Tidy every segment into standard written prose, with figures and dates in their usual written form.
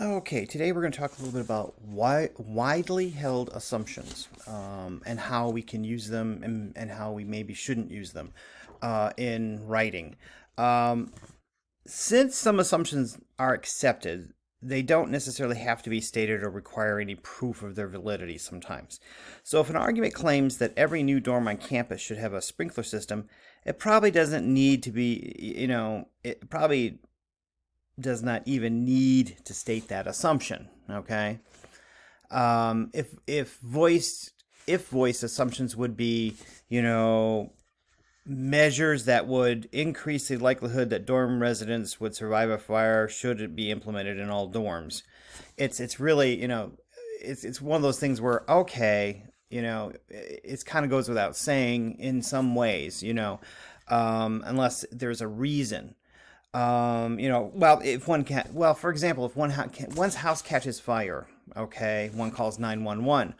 Okay, today we're going to talk a little bit about widely held assumptions and how we can use them and how we maybe shouldn't use them in writing. Um, since some assumptions are accepted, they don't necessarily have to be stated or require any proof of their validity sometimes. So if an argument claims that every new dorm on campus should have a sprinkler system, it probably doesn't need to be, it probably does not even need to state that assumption. Okay, if voice assumptions would be, measures that would increase the likelihood that dorm residents would survive a fire should it be implemented in all dorms. It's really, it's one of those things where, okay, it kind of goes without saying in some ways, unless there's a reason. Well, if one can, well, for example, if one's house catches fire, okay, one calls 911.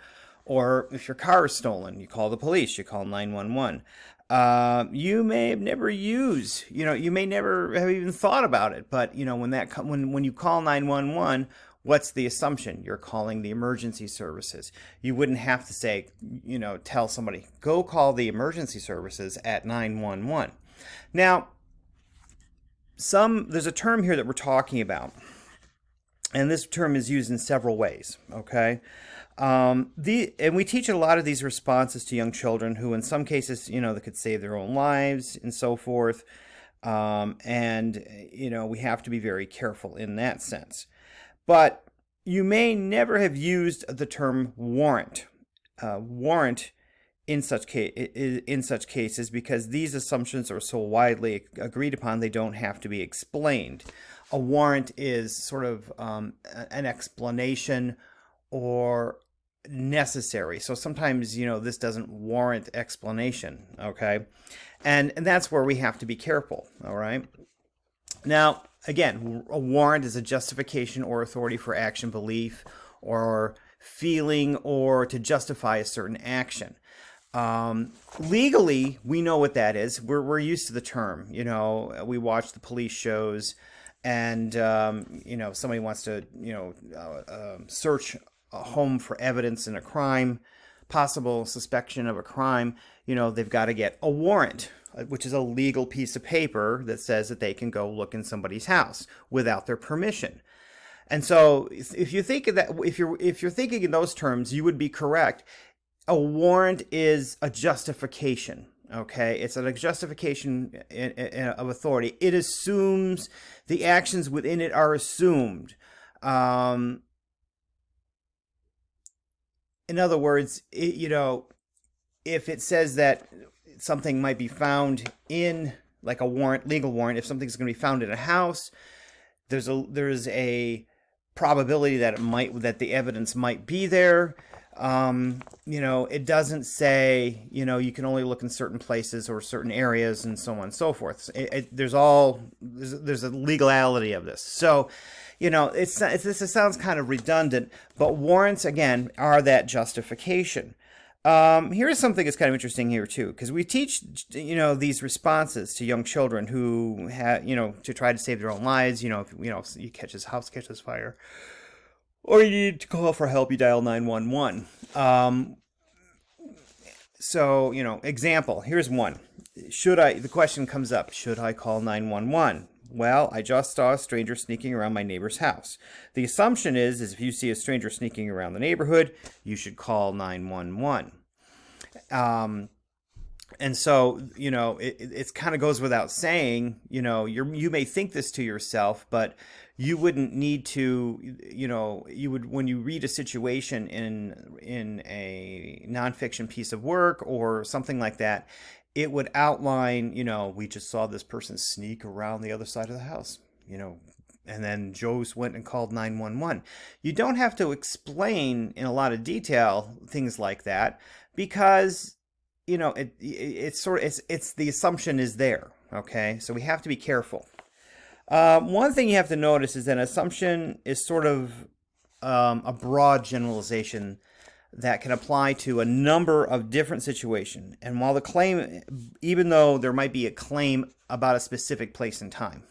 Or if your car is stolen, you call the police, you call 911. You may have never used, you may never have even thought about it, but when you call 911, what's the assumption? You're calling the emergency services. You wouldn't have to say, tell somebody, go call the emergency services at 911. Now, there's a term here that we're talking about, and this term is used in several ways. Okay, and we teach a lot of these responses to young children who, in some cases, they could save their own lives and so forth. And we have to be very careful in that sense. But you may never have used the term warrant. Warrant in such cases, because these assumptions are so widely agreed upon, they don't have to be explained. A warrant is sort of an explanation or necessary. So sometimes, this doesn't warrant explanation, okay? And that's where we have to be careful, all right? Now, again, a warrant is a justification or authority for action, belief, or feeling, or to justify a certain action. Legally, we know what that is. We're used to the term. We watch the police shows, and somebody wants to search a home for evidence in a crime, possible suspicion of a crime. They've got to get a warrant, which is a legal piece of paper that says that they can go look in somebody's house without their permission. And so, if you think of that, if you're thinking in those terms, you would be correct. A warrant is a justification. Okay, it's a justification of authority. It assumes the actions within it are assumed. In other words, if it says that something might be found in, like a warrant, legal warrant, if something's going to be found in a house, there's a probability that that the evidence might be there. It doesn't say, you can only look in certain places or certain areas and so on and so forth. There's a legality of this. So, it sounds kind of redundant, but warrants, again, are that justification. Here's something that's kind of interesting here too, because we teach, these responses to young children who have, to try to save their own lives. If house catches fire, or you need to call for help, you dial 911. So, example, here's one. The question comes up, should I call 911? Well, I just saw a stranger sneaking around my neighbor's house. The assumption is if you see a stranger sneaking around the neighborhood, you should call 911. And so, it kind of goes without saying, you may think this to yourself, but you wouldn't need to, you would, when you read a situation in a nonfiction piece of work or something like that, it would outline, we just saw this person sneak around the other side of the house, and then Joe went and called 911. You don't have to explain in a lot of detail things like that, because it's the assumption is there. Okay, so we have to be careful. One thing you have to notice is that an assumption is sort of a broad generalization that can apply to a number of different situations. And while the claim, even though there might be a claim about a specific place and time.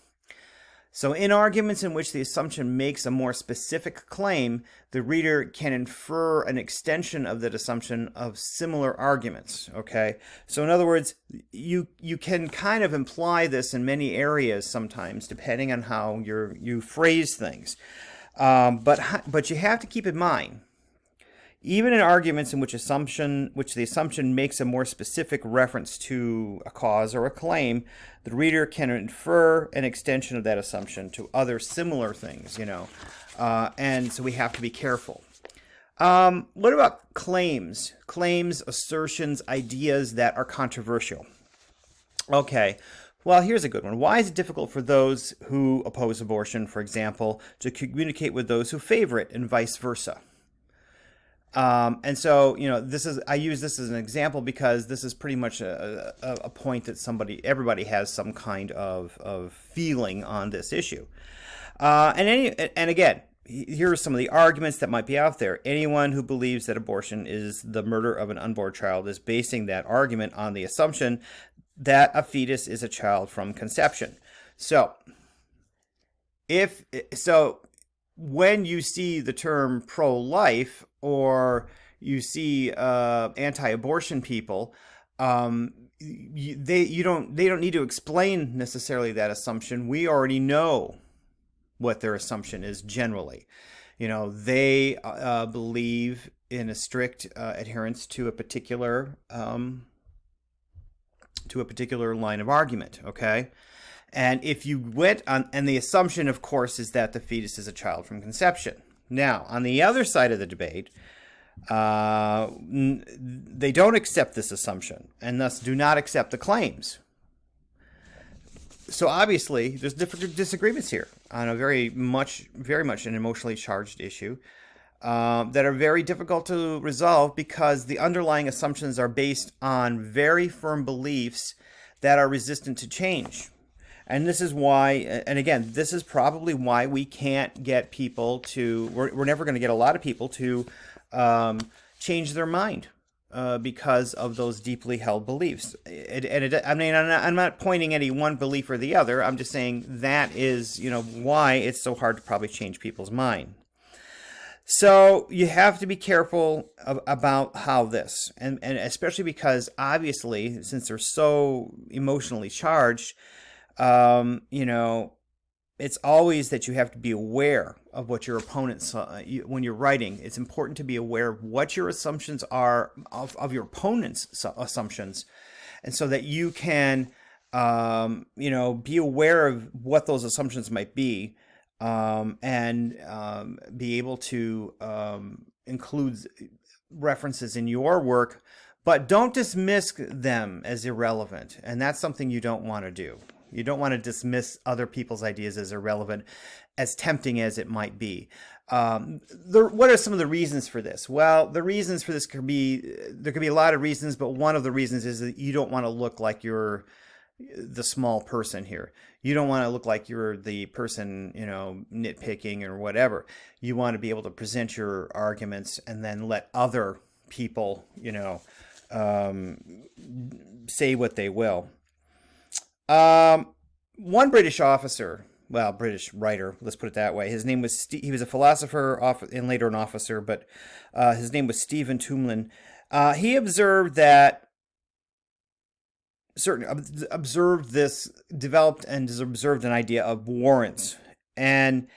So in arguments in which the assumption makes a more specific claim, the reader can infer an extension of that assumption of similar arguments, okay? So in other words, you can kind of imply this in many areas sometimes, depending on how you phrase things. But you have to keep in mind, even in arguments in which the assumption makes a more specific reference to a cause or a claim, the reader can infer an extension of that assumption to other similar things, and so we have to be careful. What about claims? Claims, assertions, ideas that are controversial. Okay, well, here's a good one. Why is it difficult for those who oppose abortion, for example, to communicate with those who favor it, and vice versa? And so, I use this as an example because this is pretty much a point that everybody has some kind of feeling on this issue. And again, here are some of the arguments that might be out there. Anyone who believes that abortion is the murder of an unborn child is basing that argument on the assumption that a fetus is a child from conception. So, when you see the term pro-life or you see anti-abortion people, they don't need to explain necessarily that assumption. We already know what their assumption is generally. They believe in a strict adherence to a particular line of argument. Okay. And if you went on, and the assumption, of course, is that the fetus is a child from conception. Now, on the other side of the debate, they don't accept this assumption and thus do not accept the claims. So obviously, there's different disagreements here on a very much an emotionally charged issue that are very difficult to resolve because the underlying assumptions are based on very firm beliefs that are resistant to change. And this is why, and again, this is probably why we can't get people to, we're never going to get a lot of people to change their mind because of those deeply held beliefs. I'm not pointing any one belief or the other. I'm just saying that is, why it's so hard to probably change people's mind. So you have to be careful about how this, and especially because obviously, since they're so emotionally charged, it's always that you have to be aware of what your opponents, when you're writing, it's important to be aware of what your assumptions are of your opponent's assumptions. And so that you can, be aware of what those assumptions might be, and be able to include references in your work, but don't dismiss them as irrelevant. And that's something you don't want to do. You don't want to dismiss other people's ideas as irrelevant, as tempting as it might be. What are some of the reasons for this? Well, the reasons for this there could be a lot of reasons, but one of the reasons is that you don't want to look like you're the small person here. You don't want to look like you're the person, nitpicking or whatever. You want to be able to present your arguments and then let other people, say what they will. One British writer, let's put it that way. His name was he was a philosopher and later an officer, but his name was Stephen Toulmin. He observed that developed an idea of warrants, and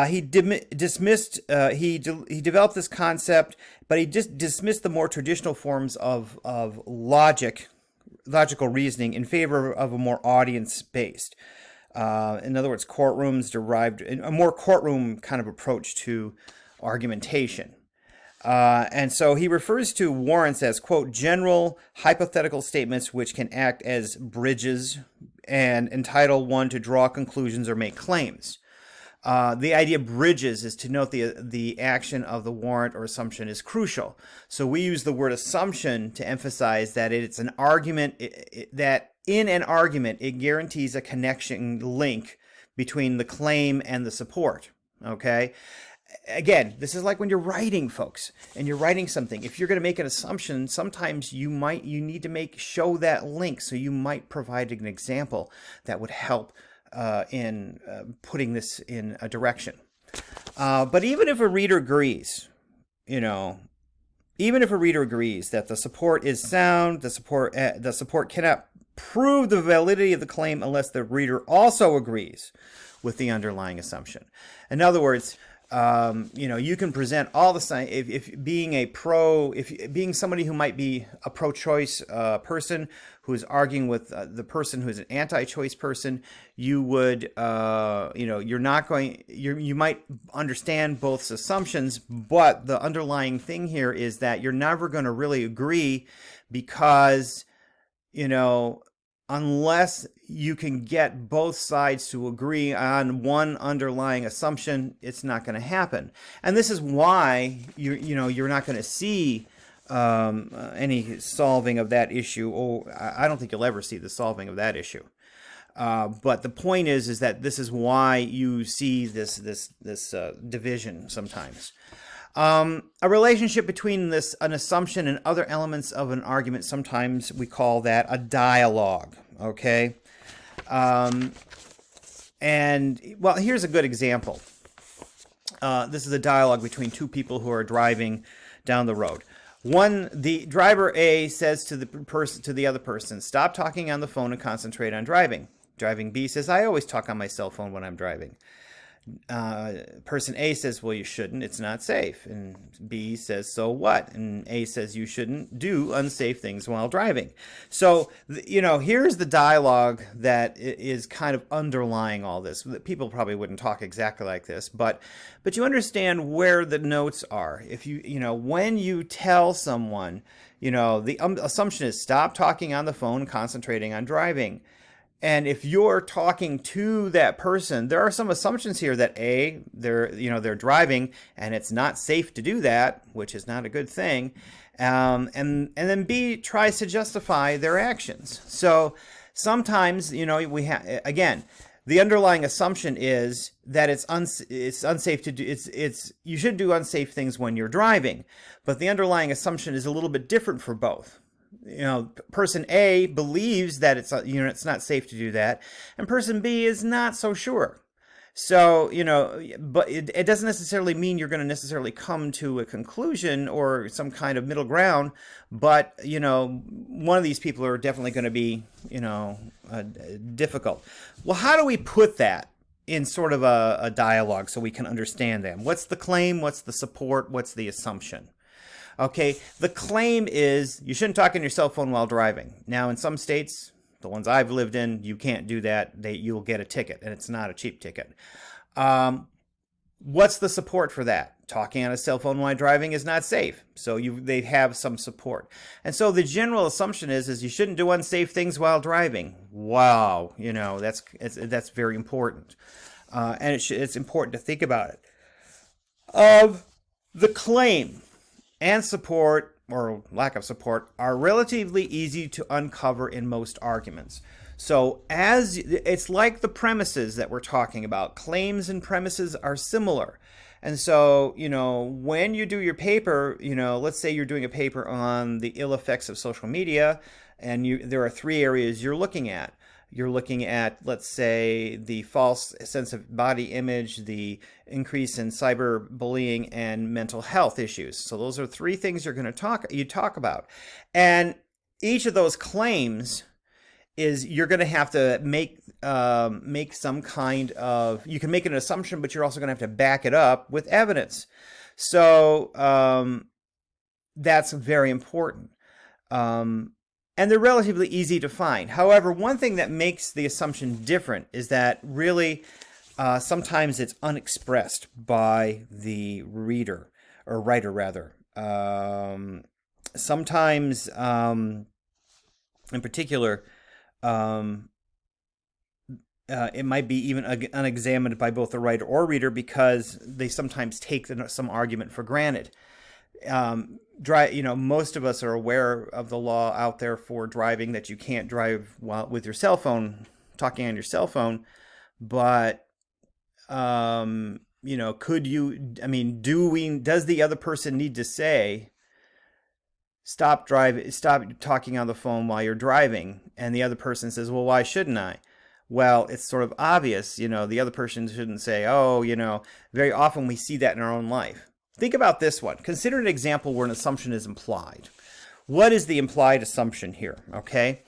he dismissed. He developed this concept, but he just dismissed the more traditional forms of logical reasoning in favor of a more audience-based. In other words, courtrooms derived a more courtroom kind of approach to argumentation. And so he refers to warrants as, quote, general hypothetical statements which can act as bridges and entitle one to draw conclusions or make claims. The idea of bridges is to note the action of the warrant or assumption is crucial. So we use the word assumption to emphasize that it's an argument, that in an argument, it guarantees a connection link between the claim and the support. Okay? Again, this is like when you're writing, folks, and you're writing something. If you're going to make an assumption, sometimes you need to show that link. So you might provide an example that would help putting this in a direction. But even if a reader agrees, you know, even if a reader agrees that the support is sound, the support cannot prove the validity of the claim unless the reader also agrees with the underlying assumption. In other words, you can present all the science. If being somebody who might be a pro-choice person who is arguing with the person who is an anti-choice person, you would, you might understand both assumptions, but the underlying thing here is that you're never going to really agree because, unless you can get both sides to agree on one underlying assumption, it's not going to happen. And this is why you're not going to see any solving of that issue. Or I don't think you'll ever see the solving of that issue. But the point is that this is why you see this division sometimes. A relationship between an assumption and other elements of an argument, sometimes we call that a dialogue, okay? Here's a good example. This is a dialogue between two people who are driving down the road. The driver A says to the other person, "Stop talking on the phone and concentrate on driving." Driving B says, "I always talk on my cell phone when I'm driving." Person A says, "Well, you shouldn't. It's not safe." And B says, "So what?" And A says, "You shouldn't do unsafe things while driving." So, here's the dialogue that is kind of underlying all this. People probably wouldn't talk exactly like this, but you understand where the notes are. If when you tell someone, the assumption is stop talking on the phone, concentrating on driving. And if you're talking to that person, there are some assumptions here that A, they're driving and it's not safe to do that, which is not a good thing. And then B tries to justify their actions. So sometimes, we have, again, the underlying assumption is that it's unsafe to do, you should do unsafe things when you're driving. But the underlying assumption is a little bit different for both. Person A believes that it's not safe to do that, and person B is not so sure. So, but it doesn't necessarily mean you're going to necessarily come to a conclusion or some kind of middle ground, but, one of these people are definitely going to be, difficult. Well, how do we put that in sort of a dialogue so we can understand them? What's the claim? What's the support? What's the assumption? Okay, the claim is you shouldn't talk on your cell phone while driving. Now, in some states, the ones I've lived in, you can't do that. You'll get a ticket, and it's not a cheap ticket. What's the support for that? Talking on a cell phone while driving is not safe. So they have some support. And so the general assumption is you shouldn't do unsafe things while driving. Wow, that's very important. And it's important to think about it. The claim and support, or lack of support, are relatively easy to uncover in most arguments. So it's like the premises that we're talking about. Claims and premises are similar. And so, when you do your paper, let's say you're doing a paper on the ill effects of social media, and there are three areas you're looking at. You're looking at, let's say, the false sense of body image, the increase in cyberbullying, and mental health issues. So those are three things you talk about. And each of those claims is you're going to have to make some kind of, you can make an assumption, but you're also going to have to back it up with evidence. So that's very important. And they're relatively easy to find. However, one thing that makes the assumption different is that really sometimes it's unexpressed by the reader, or writer rather. Sometimes, in particular, it might be even unexamined by both the writer or reader because they sometimes take some argument for granted. Most of us are aware of the law out there for driving that you can't drive with your cell phone, talking on your cell phone. But, does the other person need to say, stop talking on the phone while you're driving? And the other person says, well, why shouldn't I? well, it's sort of obvious, the other person shouldn't say, oh, very often we see that in our own life. Think about this one. Consider an example where an assumption is implied. What is the implied assumption here? Okay.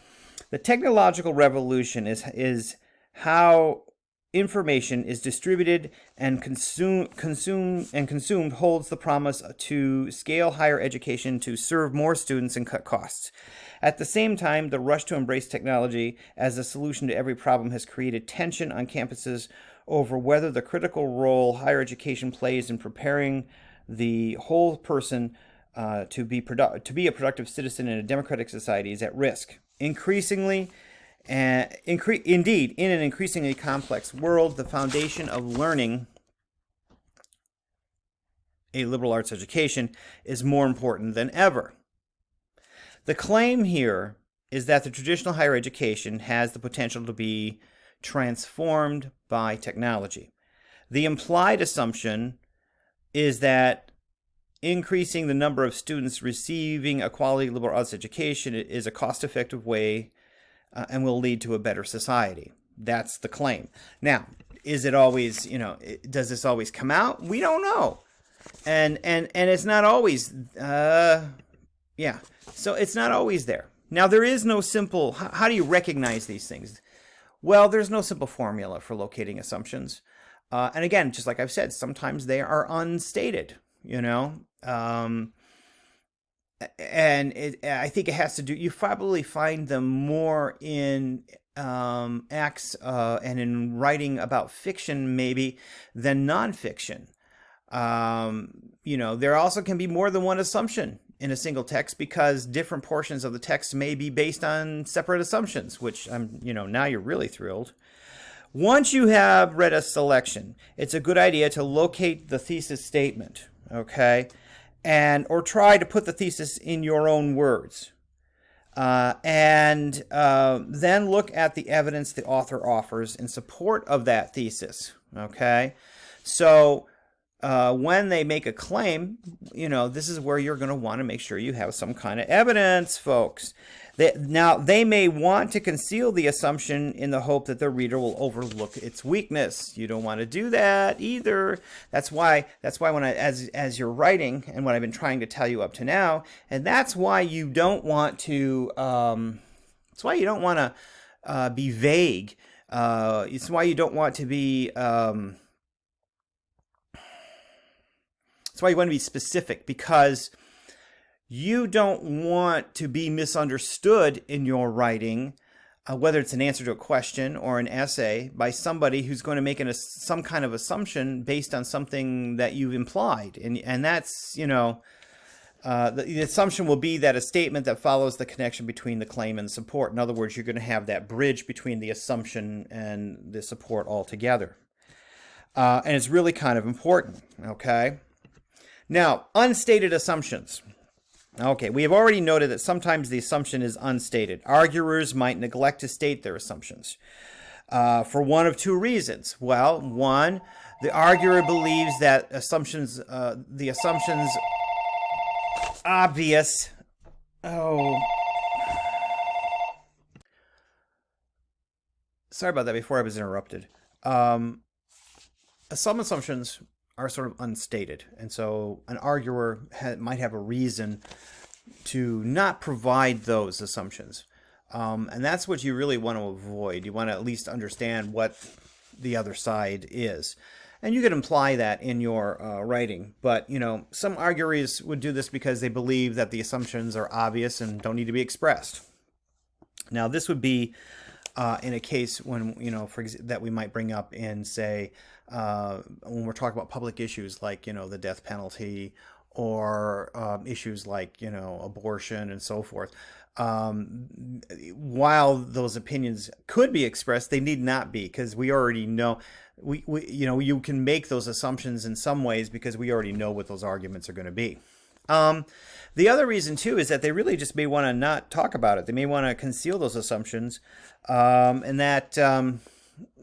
The technological revolution is how information is distributed and consumed holds the promise to scale higher education to serve more students and cut costs. At the same time, the rush to embrace technology as a solution to every problem has created tension on campuses over whether the critical role higher education plays in preparing the whole person to be a productive citizen in a democratic society is at risk. Indeed, in an increasingly complex world, the foundation of learning a liberal arts education is more important than ever. The claim here is that the traditional higher education has the potential to be transformed by technology. The implied assumption is that increasing the number of students receiving a quality liberal arts education is a cost-effective way and will lead to a better society. That's the claim. Now, is it always, does this always come out? We don't know. And it's not always, so it's not always there. Now, there is no simple, how do you recognize these things? Well, there's no simple formula for locating assumptions. And again, just like I've said, sometimes they are unstated, I think it has to do, you probably find them more in acts and in writing about fiction maybe than nonfiction. There also can be more than one assumption in a single text because different portions of the text may be based on separate assumptions, which now you're really thrilled. Once you have read a selection, it's a good idea to locate the thesis statement, okay? Or try to put the thesis in your own words. Then look at the evidence the author offers in support of that thesis, okay? So when they make a claim, this is where you're going to want to make sure you have some kind of evidence, folks. Now, they may want to conceal the assumption in the hope that the reader will overlook its weakness. You don't want to do that either. That's why when as you're writing, and what I've been trying to tell you up to now, and that's why you don't want to. That's why you don't want to be vague. It's why you don't want to be. That's why you want to be specific, because you don't want to be misunderstood in your writing, whether it's an answer to a question or an essay, by somebody who's going to make some kind of assumption based on something that you've implied. And that's, the assumption will be that a statement that follows the connection between the claim and support. In other words, you're going to have that bridge between the assumption and the support altogether. And it's really kind of important, okay? Now, unstated assumptions. Okay, we have already noted that sometimes the assumption is unstated. Arguers might neglect to state their assumptions for one of two reasons. Well, one, the arguer believes that the assumption's obvious. Oh. Sorry about that before I was interrupted. Some assumptions are sort of unstated, and so an arguer might have a reason to not provide those assumptions, and that's what you really want to avoid. You want to at least understand what the other side is, and you could imply that in your writing, but some arguers would do this because they believe that the assumptions are obvious and don't need to be expressed. Now, this would be in a case when that we might bring up in, say, when we're talking about public issues like the death penalty, or issues like abortion and so forth. While those opinions could be expressed, they need not be, because we already know you can make those assumptions in some ways because we already know what those arguments are going to be. The other reason too is that they really just may want to not talk about it. They may want to conceal those assumptions, and that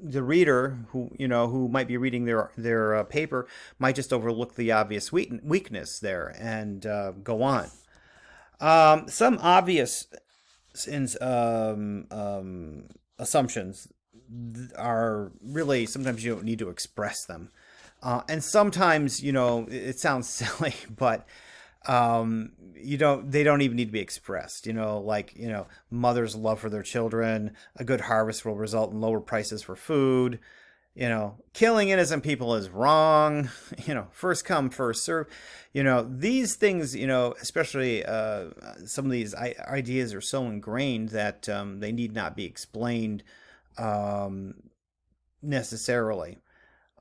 the reader who might be reading their paper might just overlook the obvious weakness there and go on. Some obvious assumptions are really, sometimes you don't need to express them. And sometimes, it sounds silly, but they don't even need to be expressed. Like, mothers' love for their children, a good harvest will result in lower prices for food. Killing innocent people is wrong. First come, first serve. These things, especially some of these ideas are so ingrained that they need not be explained necessarily.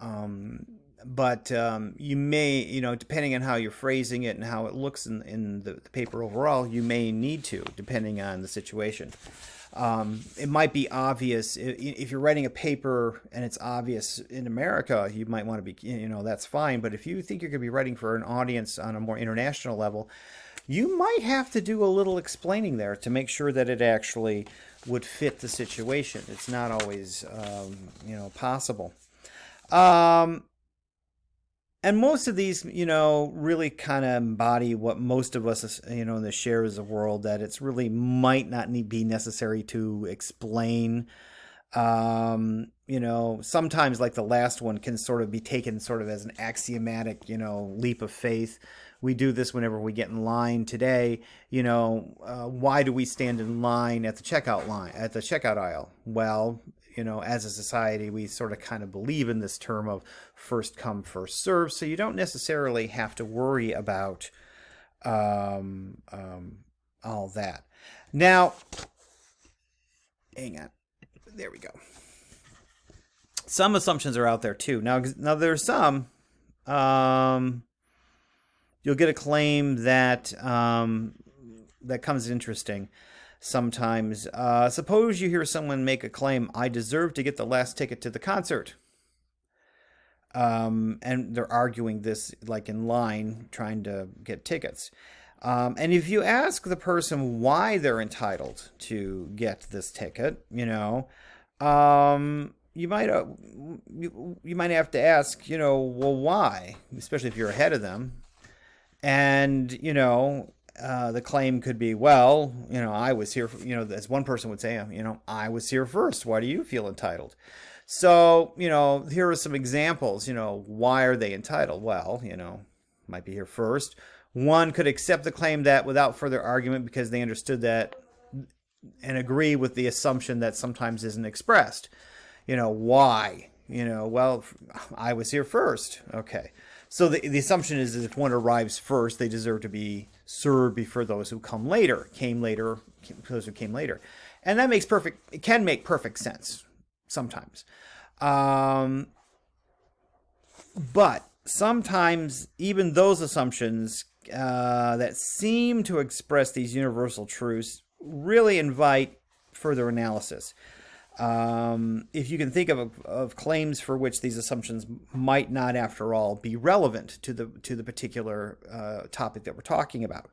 Um, but you may, depending on how you're phrasing it and how it looks in the paper overall, you may need to, depending on the situation. It might be obvious if you're writing a paper and it's obvious in America, you might want to be, that's fine. But if you think you're going to be writing for an audience on a more international level, you might have to do a little explaining there to make sure that it actually would fit the situation. It's not always, possible. And most of these, really kind of embody what most of us, in the shares of the world, that it's really might not be necessary to explain. Sometimes like the last one can sort of be taken sort of as an axiomatic, leap of faith. We do this whenever we get in line today. Why do we stand in line at the checkout aisle? Well, as a society, we sort of kind of believe in this term of first come, first serve. So you don't necessarily have to worry about all that. Now, hang on. There we go. Some assumptions are out there too. Now there's some. You'll get a claim that that comes interesting. Sometimes, suppose you hear someone make a claim, I deserve to get the last ticket to the concert. And they're arguing this like in line, trying to get tickets. And if you ask the person why they're entitled to get this ticket, you might have to ask, well, why? Especially if you're ahead of them. And, the claim could be, well, I was here, as one person would say, I was here first. Why do you feel entitled? So, here are some examples, why are they entitled? Well, might be here first. One could accept the claim that without further argument because they understood that and agree with the assumption that sometimes isn't expressed. Why? Well, I was here first. Okay. So the assumption is that if one arrives first, they deserve to be served before those who came later. And that can make perfect sense sometimes. But sometimes even those assumptions that seem to express these universal truths really invite further analysis. If you can think of claims for which these assumptions might not, after all, be relevant to the particular topic that we're talking about.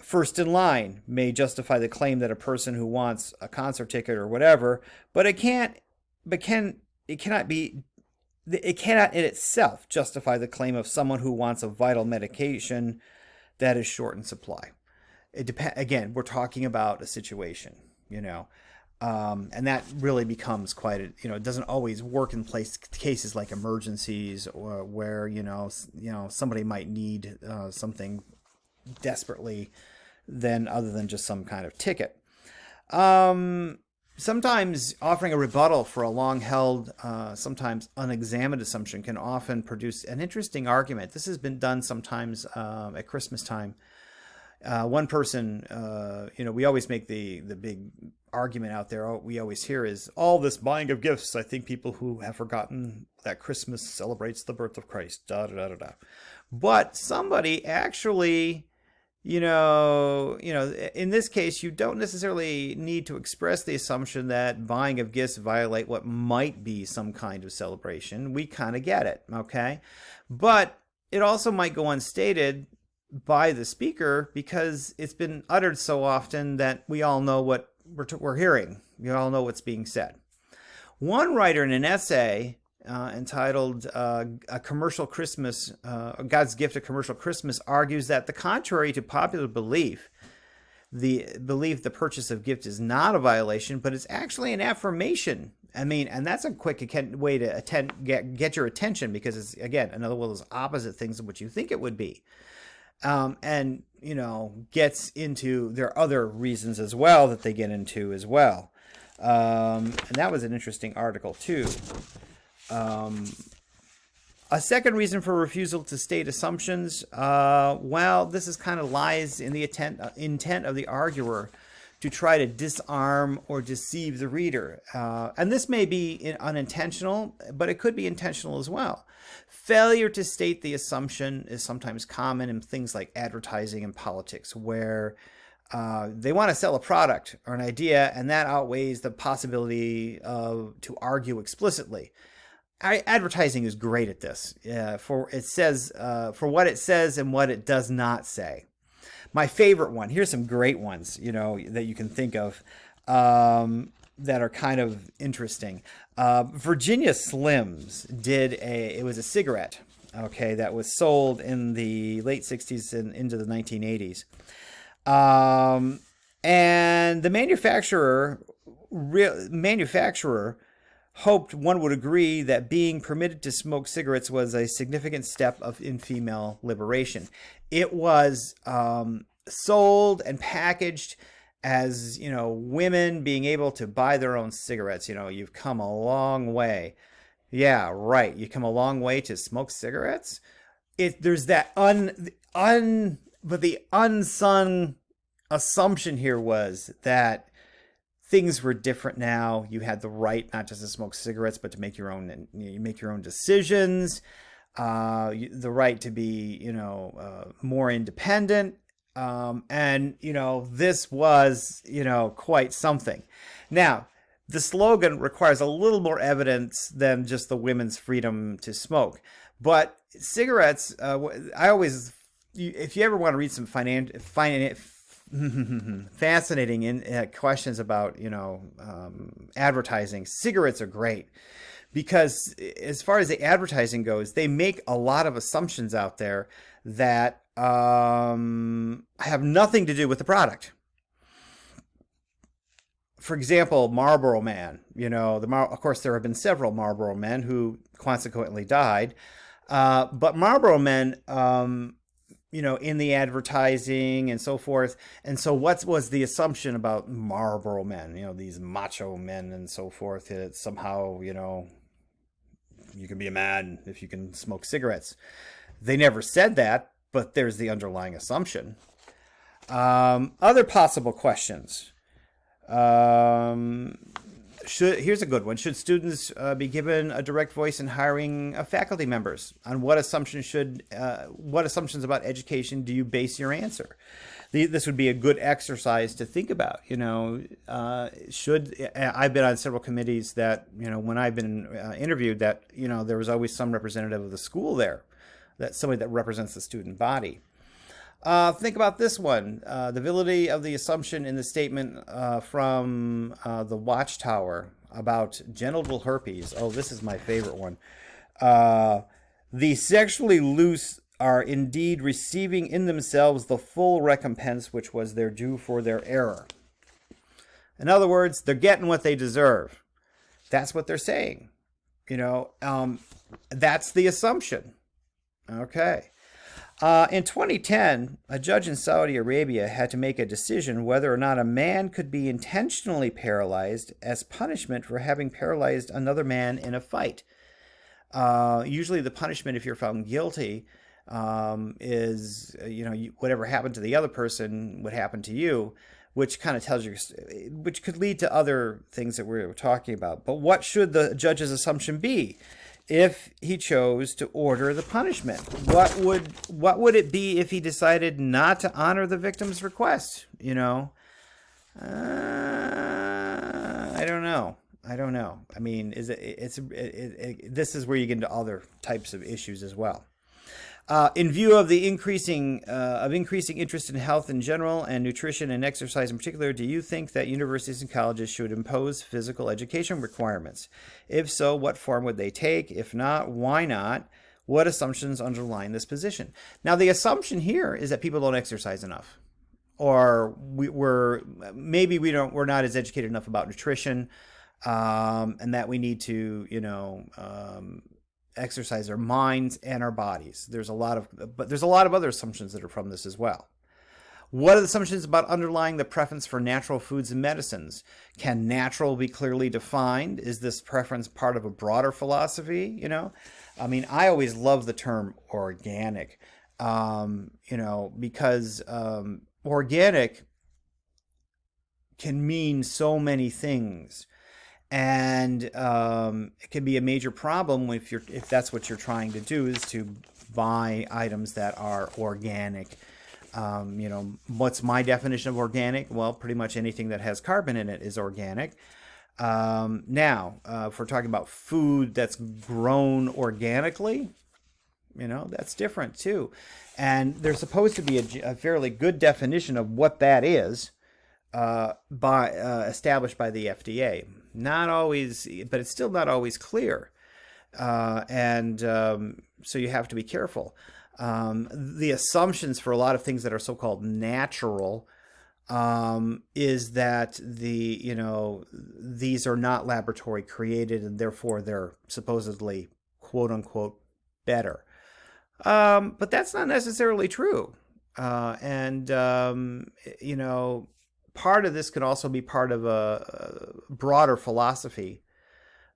First in line may justify the claim that a person who wants a concert ticket or whatever, but it cannot in itself justify the claim of someone who wants a vital medication that is short in supply. Again, we're talking about a situation, and that really becomes quite it doesn't always work in cases like emergencies or where, somebody might need something desperately other than just some kind of ticket. Sometimes offering a rebuttal for a long-held, sometimes unexamined assumption can often produce an interesting argument. This has been done sometimes at Christmas time. One person, we always make the big argument out there. We always hear is all this buying of gifts. I think people who have forgotten that Christmas celebrates the birth of Christ. Da da da da da. But somebody actually, in this case, you don't necessarily need to express the assumption that buying of gifts violate what might be some kind of celebration. We kind of get it, okay? But it also might go unstated by the speaker because it's been uttered so often that we all know what we're hearing. We all know what's being said. One writer in an essay entitled A Commercial Christmas, God's Gift, A Commercial Christmas, argues that the contrary to popular belief, believe the purchase of gift is not a violation, but it's actually an affirmation. I mean, and that's a quick way to get your attention, because it's, again, another one of those opposite things of what you think it would be. And, gets into, there are other reasons as well that they get into as well. And that was an interesting article too. A second reason for refusal to state assumptions, this is kind of lies in the intent of the arguer to try to disarm or deceive the reader. And this may be unintentional, but it could be intentional as well. Failure to state the assumption is sometimes common in things like advertising and politics, where they want to sell a product or an idea, and that outweighs the possibility to argue explicitly. Advertising is great at this, for what it says and what it does not say. My favorite one, here's some great ones, that you can think of, that are kind of interesting. Virginia Slims it was a cigarette, okay, that was sold in the late 60s and into the 1980s. And the manufacturer hoped one would agree that being permitted to smoke cigarettes was a significant step in female liberation. It was sold and packaged as, women being able to buy their own cigarettes. You've come a long way. Yeah, right. You come a long way to smoke cigarettes. There's that but the unsung assumption here was that things were different now. You had the right not just to smoke cigarettes, but to make your own. You make your own decisions. The right to be, more independent. And this was, quite something. Now, the slogan requires a little more evidence than just the women's freedom to smoke. But cigarettes, if you ever want to read some fascinating questions about, advertising, cigarettes are great, because as far as the advertising goes, they make a lot of assumptions out there that have nothing to do with the product. For example, Marlboro Man, of course there have been several Marlboro Men who consequently died, but Marlboro Men, in the advertising and so forth. And so what was the assumption about Marlboro Men, these macho men and so forth, that somehow, you can be a man if you can smoke cigarettes. They never said that, but there's the underlying assumption. Other possible questions. Here's a good one. Should students be given a direct voice in hiring faculty members? On what assumptions about education do you base your answer? This would be a good exercise to think about. I've been on several committees that, when I've been interviewed, that, there was always some representative of the school there, that somebody that represents the student body. Think about this one, the validity of the assumption in the statement from the Watchtower about genital herpes. Oh, this is my favorite one. The sexually loose are indeed receiving in themselves the full recompense which was their due for their error. In other words, they're getting what they deserve. That's what they're saying. That's the assumption. Okay. In 2010, a judge in Saudi Arabia had to make a decision whether or not a man could be intentionally paralyzed as punishment for having paralyzed another man in a fight. Usually the punishment, if you're found guilty, is, whatever happened to the other person would happen to you, which kind of tells you, which could lead to other things that we were talking about. But what should the judge's assumption be? If he chose to order the punishment, what would it be if he decided not to honor the victim's request? I don't know. I mean, this is where you get into other types of issues as well. In view of the increasing interest in health in general and nutrition and exercise in particular, do you think that universities and colleges should impose physical education requirements? If so, what form would they take? If not, why not? What assumptions underline this position? Now, the assumption here is that people don't exercise enough. we're maybe we're not as educated enough about nutrition, and that we need to, exercise our minds and our bodies. But there's a lot of other assumptions that are from this as well. What are the assumptions about underlying the preference for natural foods and medicines? Can natural be clearly defined? Is this preference part of a broader philosophy? I mean, I always love the term organic, because organic can mean so many things. And it can be a major problem if that's what you're trying to do, is to buy items that are organic. What's my definition of organic? Well, pretty much anything that has carbon in it is organic. Now, if we're talking about food that's grown organically, that's different too. And there's supposed to be a fairly good definition of what that is, established by the FDA. Not always, but it's still not always clear. So you have to be careful. The assumptions for a lot of things that are so-called natural, is that these are not laboratory created, and therefore they're supposedly quote unquote better. But that's not necessarily true. Part of this could also be part of a broader philosophy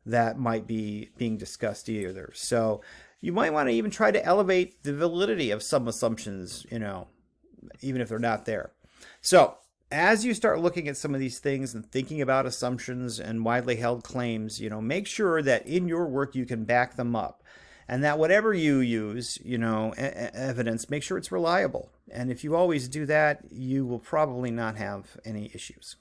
that might be being discussed either. So you might want to even try to elevate the validity of some assumptions, even if they're not there. So as you start looking at some of these things and thinking about assumptions and widely held claims, make sure that in your work you can back them up. And that whatever you use, evidence, make sure it's reliable. And if you always do that, you will probably not have any issues.